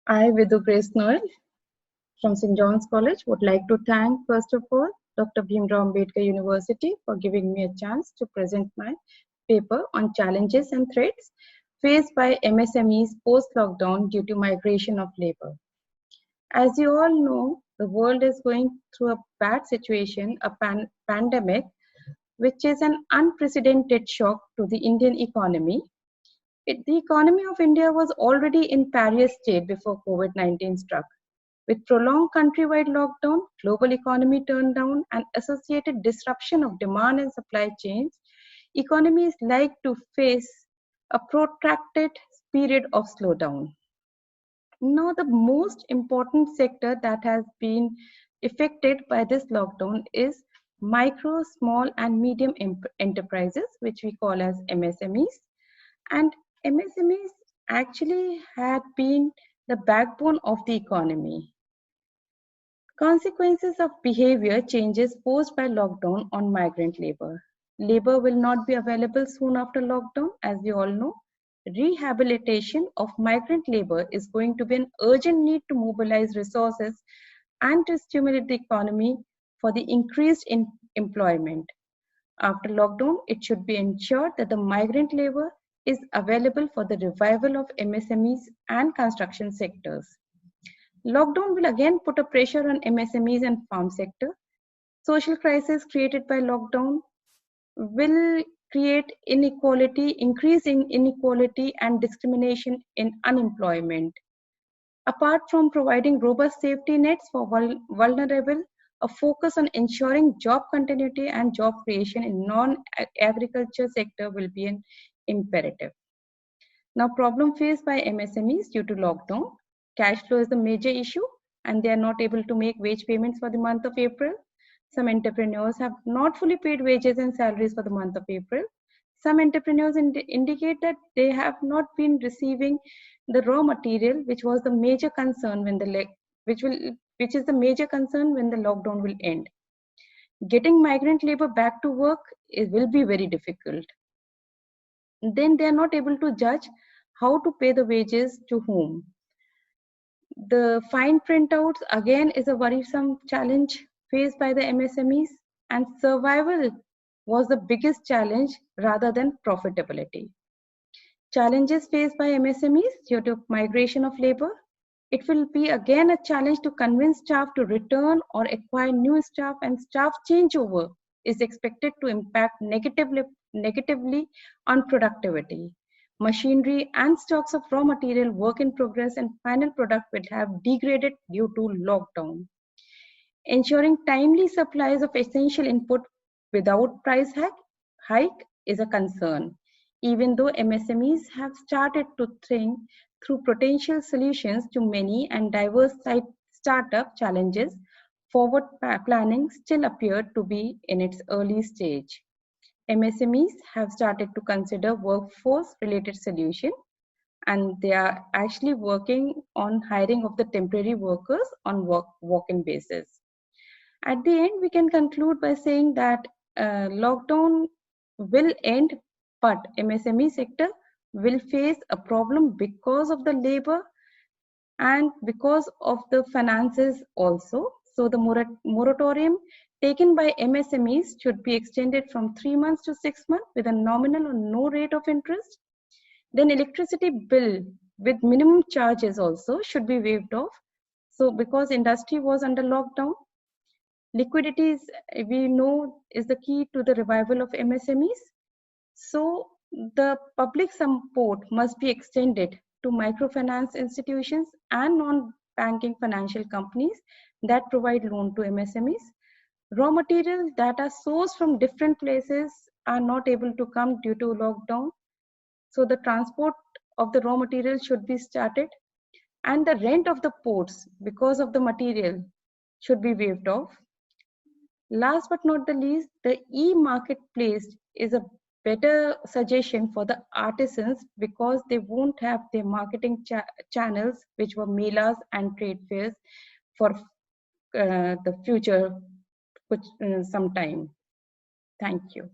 I, Vidhu Grace Noel from St. John's College, would like to thank, first of all, Dr. Bhimrao Ambedkar University for giving me a chance to present my paper on challenges and threats faced by MSMEs post-lockdown due to migration of labor. As you all know, the world is going through a bad situation, a pandemic, which is an unprecedented shock to the Indian economy. The economy of India was already in pariah state before COVID-19 struck. With prolonged countrywide lockdown, global economy turndown, and associated disruption of demand and supply chains, economies like to face a protracted period of slowdown. Now, the most important sector that has been affected by this lockdown is micro, small, and medium enterprises, which we call as MSMEs. And MSMEs actually had been the backbone of the economy. Consequences of behavior changes posed by lockdown on migrant labor. Labor will not be available soon after lockdown, as we all know. Rehabilitation of migrant labor is going to be an urgent need to mobilize resources and to stimulate the economy for the increased employment. After lockdown, it should be ensured that the migrant labor is available for the revival of MSMEs and construction sectors. Lockdown will again put a pressure on MSMEs and farm sector. Social crisis created by lockdown will create inequality, increasing inequality and discrimination in unemployment. Apart from providing robust safety nets for vulnerable, a focus on ensuring job continuity and job creation in non-agriculture sector will be an imperative. Now, problem faced by MSMEs due to lockdown. Cash flow is the major issue and they are not able to make wage payments for the month of April. Some entrepreneurs have not fully paid wages and salaries for the month of April. Some entrepreneurs indicate that they have not been receiving the raw material, which was the major concern when which is the major concern when the lockdown will end. Getting migrant labor back to work will be very difficult. Then they are not able to judge how to pay the wages to whom. The fine printouts again is a worrisome challenge faced by the MSMEs, and survival was the biggest challenge rather than profitability. Challenges faced by MSMEs due to migration of labor. It will be again a challenge to convince staff to return or acquire new staff, and staff changeover is expected to impact negatively on productivity. Machinery and stocks of raw material, work in progress, and final product will have degraded due to lockdown. Ensuring timely supplies of essential input without price hike is a concern. Even though MSMEs have started to think through potential solutions to many and diverse startup challenges, forward planning still appeared to be in its early stage. MSMEs have started to consider workforce-related solutions, and they are actually working on hiring of the temporary workers on walk-in basis. At the end, we can conclude by saying that lockdown will end, but MSME sector will face a problem because of the labor and because of the finances also. So the moratorium taken by MSMEs should be extended from 3 months to 6 months with a nominal or no rate of interest. Then electricity bill with minimum charges also should be waived off. So because industry was under lockdown, liquidity we know is the key to the revival of MSMEs. So the public support must be extended to microfinance institutions and non-banking financial companies that provide loan to MSMEs. Raw materials that are sourced from different places are not able to come due to lockdown. So the transport of the raw material should be started, and the rent of the ports because of the material should be waived off. Last but not the least, the e-marketplace is a better suggestion for the artisans because they won't have their marketing channels, which were melas and trade fairs, for the future some time. Thank you.